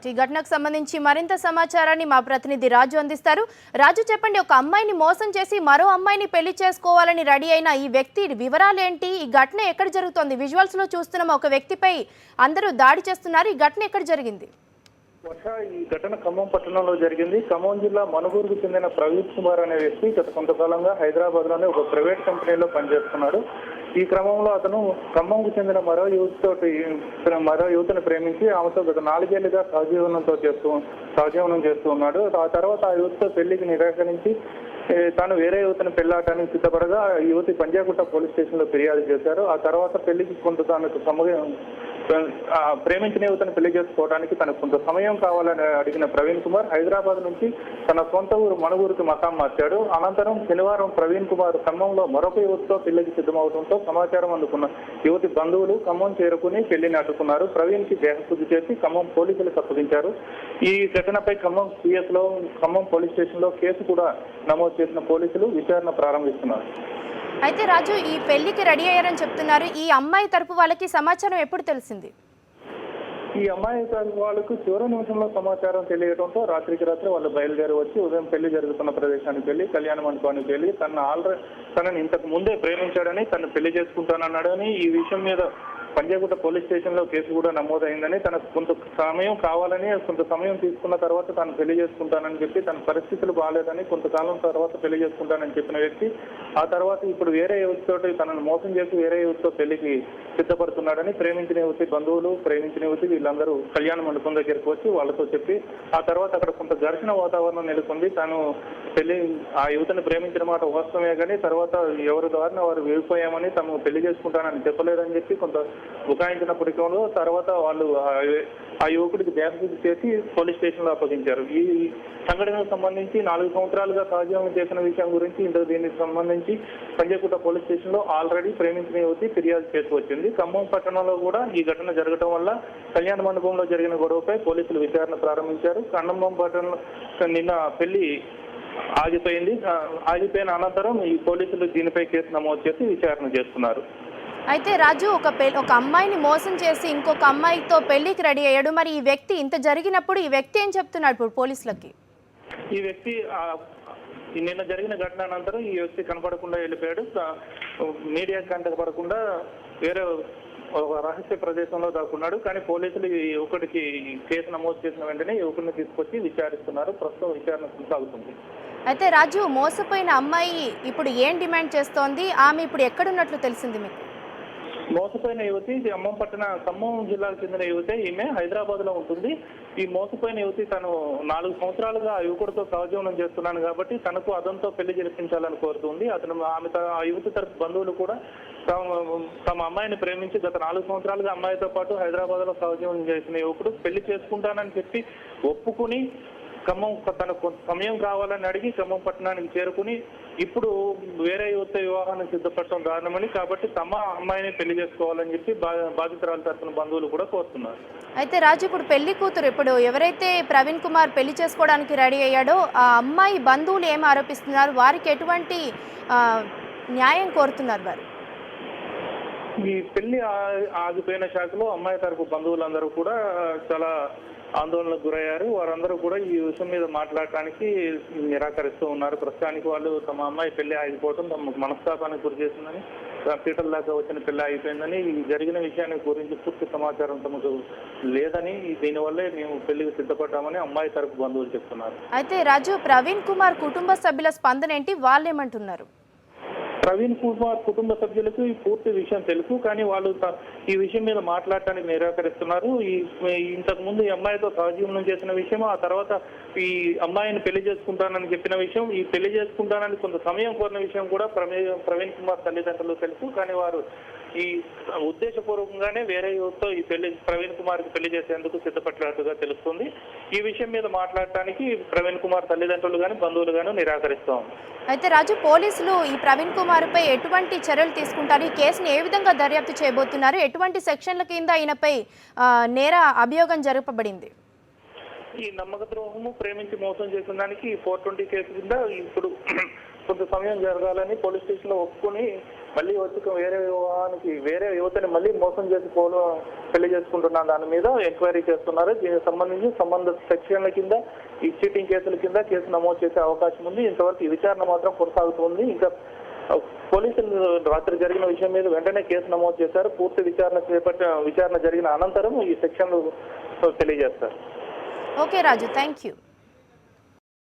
Right, ఈ ఘటనకు సంబంధించి మరింత సమాచారాన్ని మా ప్రతినిధి రాజు అందిస్తారు. రాజు, చెప్పండి, ఒక అమ్మాయిని మోసం చేసి మరో అమ్మాయిని పెళ్లి చేసుకోవాలని రెడీ అయిన ఈ వ్యక్తి వివరాలు ఏంటి? ఈ ఘటన ఎక్కడ జరుగుతోంది? విజువల్స్ లో చూస్తున్నాం, ఒక వ్యక్తిపై అందరూ దాడి చేస్తున్నారు. ఈ ఘటన ఎక్కడ జరిగింది? ఈ ఘటన ఖమ్మం పట్టణంలో జరిగింది. ఖమ్మం జిల్లా మనుగూరుకు చెందిన ప్రవీణ్ కుమార్ అనే వ్యక్తి గత కొంతకాలంగా హైదరాబాద్ లోనే ఒక ప్రైవేట్ కంపెనీలో పనిచేస్తున్నాడు. ఈ క్రమంలో అతను ఖమ్మంకు చెందిన మరో యువతిని ప్రేమించి ఆమెతో గత 4 ఏళ్లుగా సహజీవనం చేస్తూ ఉన్నాడు. ఆ తర్వాత ఆ యువతితో పెళ్లికి నిరాకరించి తాను వేరే యువతిని పెళ్లాటానికి సిద్ధపడగా యువతి పంజాగుట్ట పోలీస్ స్టేషన్ లో ఫిర్యాదు చేశారు. ఆ తర్వాత పెళ్లికి కొంత ప్రేమించిన యువతను పెళ్లి చేసుకోవడానికి తనకు కొంత సమయం కావాలని అడిగిన ప్రవీణ్ కుమార్ హైదరాబాద్ నుంచి తన సొంత ఊరు మనుగూరుకి మకాం మార్చాడు. అనంతరం శనివారం ప్రవీణ్ కుమార్ ఖమ్మంలో మరొక యువతితో పెళ్లికి సిద్ధమవడంతో సమాచారం అందుకున్న యువతి బంధువులు ఖమ్మం చేరుకుని పెళ్లిని అడ్డుకున్నారు. ప్రవీణ్ కి దేహశుద్ధి చేసి ఖమ్మం పోలీసులకు అప్పగించారు. ఈ ఘటనపై ఖమ్మం పోలీస్ స్టేషన్ లో కేసు కూడా నమోదు చేసిన పోలీసులు విచారణ ప్రారంభిస్తున్నారు. అయితే రాజు, ఈ పెళ్లికి రెడీ అయ్యారని చెప్తున్నారు. ఈ అమ్మాయి తరపు వాళ్ళకి సమాచారం ఎప్పుడు తెలిసింది? ఈ అమ్మాయి వాళ్ళకు చివరి నిమిషంలో సమాచారం తెలియడంతో రాత్రికి రాత్రి వాళ్ళు బయలుదేరి వచ్చి ఉదయం పెళ్లి జరుగుతున్న ప్రదేశానికి వెళ్ళి కళ్యాణ మండపానికి వెళ్ళి తనని ఇంతకు ముందే ప్రేమించాడని, తను పెళ్లి చేసుకుంటానన్నాడని, ఈ విషయం మీద పంజాగుట్ట పోలీస్ స్టేషన్ లో కేసు కూడా నమోదైందని, తనకు కొంత సమయం కావాలని, కొంత సమయం తీసుకున్న తర్వాత తాను పెళ్లి చేసుకుంటానని చెప్పి, తన పరిస్థితులు బాగాలేదని, కొంతకాలం తర్వాత పెళ్లి చేసుకుంటానని చెప్పిన వ్యక్తి ఆ తర్వాత ఇప్పుడు వేరే యువతితో తనను మోసం చేసి వేరే యువతితో పెళ్లికి సిద్ధపడుతున్నాడని ప్రేమించిన యువతి బంధువులు, ప్రేమించిన యువతి వీళ్ళందరూ కళ్యాణ మండపం దగ్గరికి వచ్చి వాళ్ళతో చెప్పి ఆ తర్వాత అక్కడ కొంత ఘర్షణ వాతావరణం నెలకొంది. తాను ఆ యువతిని ప్రేమించిన మాట వాస్తవమే కానీ తర్వాత ఎవరి ద్వారా వారు వెళ్ళిపోయామని, తాము పెళ్లి చేసుకుంటానని చెప్పలేదని చెప్పి కొంత బుకాయించిన పురికంలో తర్వాత వాళ్ళు ఆ యువకుడికి దేహశుద్ధి చేసి పోలీస్ స్టేషన్ లో అప్పగించారు. ఈ సంఘటనకు సంబంధించి 4 సంవత్సరాలుగా సహజీవనం చేసిన విషయం గురించి దీనికి సంబంధించి పంజాగుట్ట పోలీస్ స్టేషన్ లో ఆల్రెడీ ప్రేమించిన యువతి ఫిర్యాదు చేసి వచ్చింది. ఖమ్మం పట్టణంలో కూడా ఈ ఘటన జరగడం వల్ల కళ్యాణ మండపంలో జరిగిన గొడవపై పోలీసులు విచారణ ప్రారంభించారు. ఖమ్మం పట్టణంలో నిన్న పెళ్లి ఆగిపోయిన అనంతరం ఈ పోలీసులు దీనిపై కేసు నమోదు చేసి విచారణ చేస్తున్నారు. అయితే రాజు, ఒక అమ్మాయిని మోసం చేసి ఇంకొక అమ్మాయితో పెళ్లికి రెడీ అయ్యాడు. మరి ఈ వ్యక్తి ఇంత జరిగినప్పుడు ఈ వ్యక్తి ఏం చెప్తున్నాడు ఇప్పుడు పోలీసులకి? ఈ వ్యక్తి నిన్న జరిగిన ఘటన అనంతరం ఈ వ్యక్తి కనపడకుండా వెళ్ళిపోయాడు. మీడియా కంటపడకుండా వేరే ఒక రహస్య ప్రదేశంలో దాక్కున్నాడు. కానీ పోలీసులు ఈ యువకుడికి కేసు నమోదు చేసిన వెంటనే యువకుడిని తీసుకొచ్చి విచారిస్తున్నారు. ప్రస్తుతం విచారణ కొనసాగుతుంది. అయితే రాజు, మోసపోయిన అమ్మాయి ఇప్పుడు ఏం డిమాండ్ చేస్తోంది? ఆమె ఇప్పుడు ఎక్కడున్నట్లు తెలిసింది మీకు? మోసపోయిన యువతి ఖమ్మం జిల్లాకు చెందిన యువతి. ఈమె హైదరాబాద్ లో ఉంటుంది. ఈ మోసపోయిన యువతి తను 4 సంవత్సరాలుగా ఆ యువకుడితో సహజీవనం చేస్తున్నాను కాబట్టి తనకు అతనితో పెళ్లి జరిపించాలని కోరుతుంది. ఆ యువతి తరపు బంధువులు కూడా తమ అమ్మాయిని ప్రేమించి గత 4 సంవత్సరాలుగా అమ్మాయితో పాటు హైదరాబాద్ లో సహజీవనం చేసిన యువకుడు పెళ్లి చేసుకుంటానని చెప్పి ఒప్పుకుని తనకు సమయం కావాలని అడిగి ఖమ్మం పట్టణానికి చేరుకుని ఇప్పుడు వేరే యువత వివాహానికి సిద్ధపడటం దారుణమని, కాబట్టి తమ అమ్మాయిని పెళ్లి చేసుకోవాలని చెప్పి బాధితురాలు తరపున బంధువులు కూడా కోరుతున్నారు. అయితే రాజు, ఇప్పుడు పెళ్లి కూతురు, ఇప్పుడు ఎవరైతే ప్రవీణ్ కుమార్ పెళ్లి చేసుకోవడానికి రెడీ అయ్యాడో ఆ అమ్మాయి బంధువులు ఏం ఆరోపిస్తున్నారు? వారికి ఎటువంటి న్యాయం కోరుతున్నారు వారు? ఈ పెళ్లి ఆగిపోయిన శాఖలో అమ్మాయి తరపు బంధువులందరూ కూడా చాలా ఆందోళనకు గురయ్యారు. వారందరూ కూడా ఈ విషయం మీద మాట్లాడటానికి నిరాకరిస్తూ ఉన్నారు. ప్రస్తుతానికి వాళ్ళు తమ అమ్మాయి పెళ్లి ఆగిపోవడం తమకు మనస్తాపానికి గురి చేసిందని, పీటల దాకా వచ్చిన పెళ్లి ఆగిపోయిందని, జరిగిన విషయాన్ని గురించి పూర్తి సమాచారం తమకు లేదని, దీనివల్లే మేము పెళ్లికి సిద్ధపడ్డామని అమ్మాయి తరపు బంధువులు చెప్తున్నారు. అయితే రాజు, ప్రవీణ్ కుమార్ కుటుంబ సభ్యుల స్పందన ఏంటి? వాళ్ళు ఏమంటున్నారు? ప్రవీణ్ కుమార్ కుటుంబ సభ్యులకు ఈ పూర్తి విషయం తెలుసు, కానీ వాళ్ళు ఈ విషయం మీద మాట్లాడటానికి నిరాకరిస్తున్నారు. ఇంతకు ముందు ఈ అమ్మాయితో సహజీవనం చేసిన విషయం, ఆ తర్వాత ఈ అమ్మాయిని పెళ్లి చేసుకుంటానని చెప్పిన విషయం, ఈ పెళ్లి చేసుకుంటానని కొంత సమయం కోరిన విషయం కూడా ప్రవీణ్ కుమార్ తల్లిదండ్రులు తెలుసు. కానీ వారు ఈ ఉద్దేశపూర్వకంగానే వేరే యువతతో ఈ ప్రవీణ్ కుమార్ కి పెళ్లి చేసేందుకు సిద్ధపడినట్టుగా తెలుస్తుంది. ఈ విషయం మీద మాట్లాడటానికి ప్రవీణ్ కుమార్ తల్లిదండ్రులు గాని బంధువులు గాని నిరాకరిస్తాం. అయితే రాజు, పోలీసులు ఈ ప్రవీణ్ కుమార్ పై ఎటువంటి చర్యలు తీసుకుంటారు? ఈ కేసును ఏ విధంగా దర్యాప్తు చేయబోతున్నారు? ఎటువంటి సెక్షన్ల కింద ఈయనపై నేర అభియోగం జరపబడింది? ఈ నమ్మక ద్రోహము, ప్రేమించి మోసం చేసిన దానికి 420 కేసు కింద ఇప్పుడు కొంత సమయం జరగాలని పోలీస్ స్టేషన్ లో ఒప్పుకొని మళ్ళీ వచ్చి వేరే యువతని మళ్ళీ మోసం చేసి పెళ్లి చేసుకుంటున్న దాని మీద ఎంక్వైరీ చేస్తున్నారు. దీనికి సంబంధించి సంబంధ సెక్షన్ల కింద ఈ చీటింగ్ కేసుల కింద కేసు నమోదు చేసే అవకాశం ఉంది. ఇంతవరకు ఈ విచారణ మాత్రం కొనసాగుతుంది. ఇంకా పోలీసులు రాత్రి జరిగిన విషయం మీద వెంటనే కేసు నమోదు చేశారు. పూర్తి విచారణ జరిగిన అనంతరం ఈ సెక్షన్లు తెలియజేస్తారు. Okay Raju, thank you.